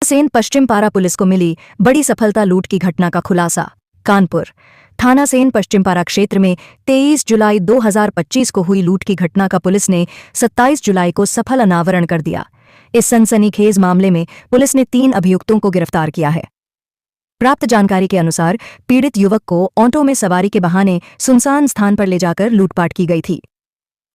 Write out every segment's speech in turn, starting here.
सेन पश्चिम पारा पुलिस को मिली बड़ी सफलता। लूट की घटना का खुलासा। कानपुर थाना सेन पश्चिम पारा क्षेत्र में 23 जुलाई 2025 को हुई लूट की घटना का पुलिस ने 27 जुलाई को सफल अनावरण कर दिया। इस सनसनीखेज मामले में पुलिस ने 3 अभियुक्तों को गिरफ्तार किया है। प्राप्त जानकारी के अनुसार पीड़ित युवक को ऑटो में सवारी के बहाने सुनसान स्थान पर ले जाकर लूटपाट की गई थी।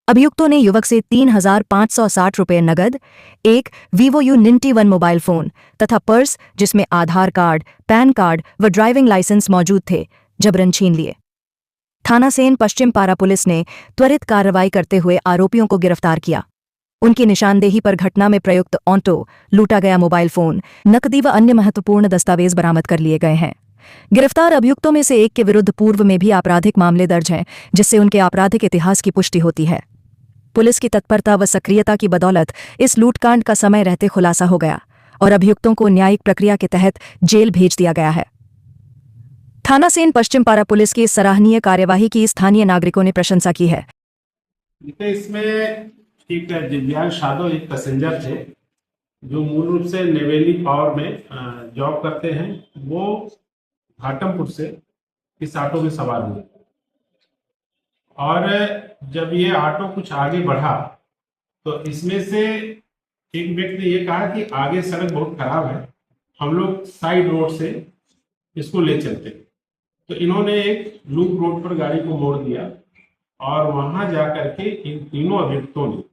अभियुक्तों ने युवक से 3,560 रुपये नगद, एक वीवो U91 मोबाइल फोन तथा पर्स जिसमें आधार कार्ड, पैन कार्ड व ड्राइविंग लाइसेंस मौजूद थे, जबरन छीन लिए। थाना सेन पश्चिम पारा पुलिस ने त्वरित कार्रवाई करते हुए आरोपियों को गिरफ्तार किया। उनकी निशानदेही पर घटना में प्रयुक्त ऑटो, लूटा गया मोबाइल फोन, नकदी व अन्य महत्वपूर्ण दस्तावेज बरामद कर लिए गए हैं। गिरफ्तार अभियुक्तों में से एक के विरुद्ध पूर्व में भी आपराधिक मामले दर्ज हैं, जिससे उनके आपराधिक इतिहास की पुष्टि होती है। पुलिस की तत्परता व सक्रियता की बदौलत इस लूटकांड का समय रहते खुलासा हो गया और अभियुक्तों को न्यायिक प्रक्रिया के तहत जेल भेज दिया गया है। थाना सेन पश्चिम पारा पुलिस की इस सराहनीय कार्यवाही की स्थानीय नागरिकों ने प्रशंसा की है। इसमें एक दिव्यांग यादव एक पैसेंजर थे जो मूल रूप से नेवेली पावर में जॉब करते हैं। वो घाटमपुर से इस ऑटो में सवार हुए और जब ये ऑटो कुछ आगे बढ़ा तो इसमें से एक व्यक्ति ने ये कहा कि आगे सड़क बहुत खराब है, हम लोग साइड रोड से इसको ले चलते। तो इन्होंने एक लूप रोड पर गाड़ी को मोड़ दिया और वहां जाकर के इन तीनों अभियुक्तों ने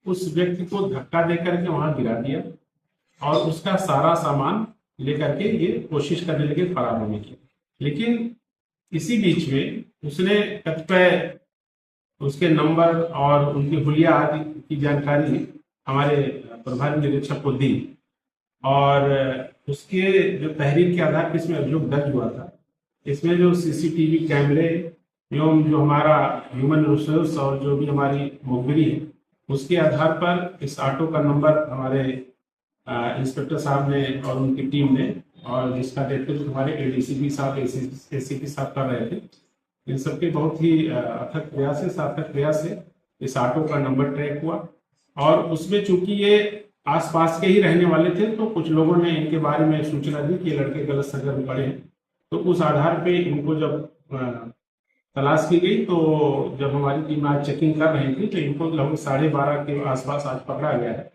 उस व्यक्ति को धक्का देकर के वहां गिरा दिया और उसका सारा सामान लेकर के ये कोशिश करने लगे फरार होने की। लेकिन इसी बीच में उसने कतिपय उसके नंबर और उनकी हुलिया आदि की जानकारी हमारे प्रभारी निरीक्षक को दी और उसके जो तहरीर के आधार पर इसमें अभियोग दर्ज हुआ था। इसमें जो सीसीटीवी कैमरे एवं जो हमारा ह्यूमन रिसोर्स और जो भी हमारी मुखबिरी है उसके आधार पर इस ऑटो का नंबर हमारे इंस्पेक्टर साहब ने और उनकी टीम ने, और जिसका नेतृत्व हमारे एडीसीपी साहब एसीपी साहब कर रहे थे, इन सबके बहुत ही अथक प्रयास से सार्थक प्रयास से इस ऑटो का नंबर ट्रैक हुआ। और उसमें चूंकि ये आसपास के ही रहने वाले थे तो कुछ लोगों ने इनके बारे में सूचना दी कि ये लड़के गलत संगत में पड़े हैं। तो उस आधार पे इनको जब तलाश की गई तो जब हमारी टीम आज चेकिंग कर रही थी तो इनको लगभग 12:30 के आसपास आज पकड़ा गया है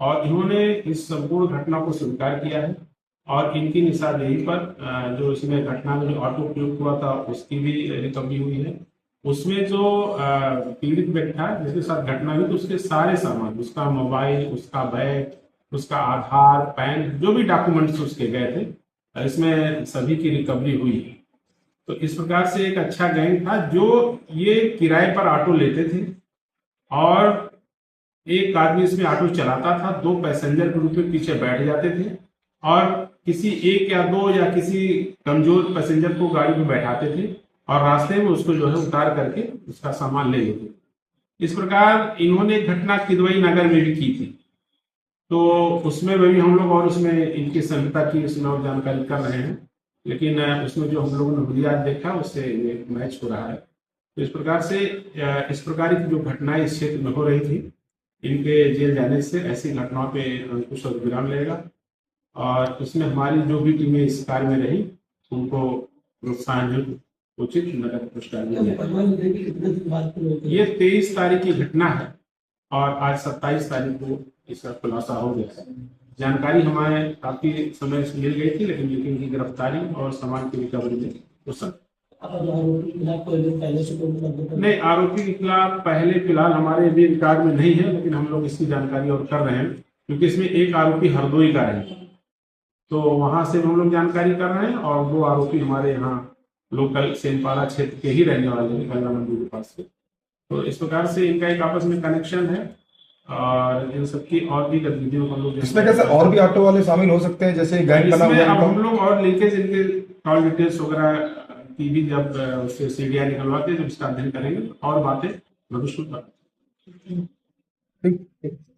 और इन्होंने इस संपूर्ण घटना को स्वीकार किया है और इनकी निशानदेही पर जो इसमें घटना में जो ऑटो प्रयोग हुआ था उसकी भी रिकवरी हुई है। उसमें जो पीड़ित व्यक्ति था जिसके साथ घटना हुई तो उसके सारे सामान, उसका मोबाइल, उसका बैग, उसका आधार, पैन, जो भी डॉक्यूमेंट्स उसके गए थे, इसमें सभी की रिकवरी हुई है। तो इस प्रकार से एक अच्छा गैंग था जो ये किराए पर ऑटो लेते थे और एक आदमी इसमें ऑटो चलाता था, 2 पैसेंजर के रूप में पीछे बैठ जाते थे और किसी एक या दो या किसी कमजोर पैसेंजर को गाड़ी में बैठाते थे और रास्ते में उसको जो है उतार करके उसका सामान ले लेते। इस प्रकार इन्होंने घटना किदवई नगर में भी की थी। तो उसमें भी हम लोग और उसमें इनकी संहिता की उसमें और जानकारी कर रहे हैं, लेकिन उसमें जो हम लोगों ने बुनियाद देखा उससे ये मैच हो रहा है। तो इस प्रकार से इस प्रकार की जो घटनाएं इस क्षेत्र में हो रही थी, इनके जेल जाने से ऐसी घटनाओं पे अंकुश और विराम लगेगा और इसमें हमारी जो भी टीमें इस कार्य में रही उनको प्रोत्साहन उचित नगद पुरस्कार दिया जाएगा। ये 23 तारीख की घटना है और आज 27 तारीख को इसका खुलासा हो गया। जानकारी हमारे काफी समय से मिल गई थी लेकिन इनकी गिरफ्तारी और सामान की रिकवरी में उस नहीं, आरोपी के खिलाफ पहले फिलहाल हमारे भी रिकॉर्ड में नहीं है, लेकिन हम लोग इसकी जानकारी और कर रहे हैं क्योंकि इसमें एक आरोपी हरदोई का है तो वहां से हम लोग जानकारी कर रहे हैं और 2 आरोपी हमारे यहाँ लोकल सेनपारा क्षेत्र के ही रहने वाले हैं, गंगा मंदिर के पास से। तो इस प्रकार से इनका एक आपस में कनेक्शन है और इन सबकी और भी गतिविधियों को हम लोग इसमें कैसे और भी ऑटो वाले शामिल हो सकते हैं, जैसे गैंग बना हुआ है। अब हम लोग और लिंकेज इनके कॉल डिटेल्स वगैरह की भी जब उससे सीडीआर निकलवाते जब इसका अध्ययन करेंगे और बातें भविष्य में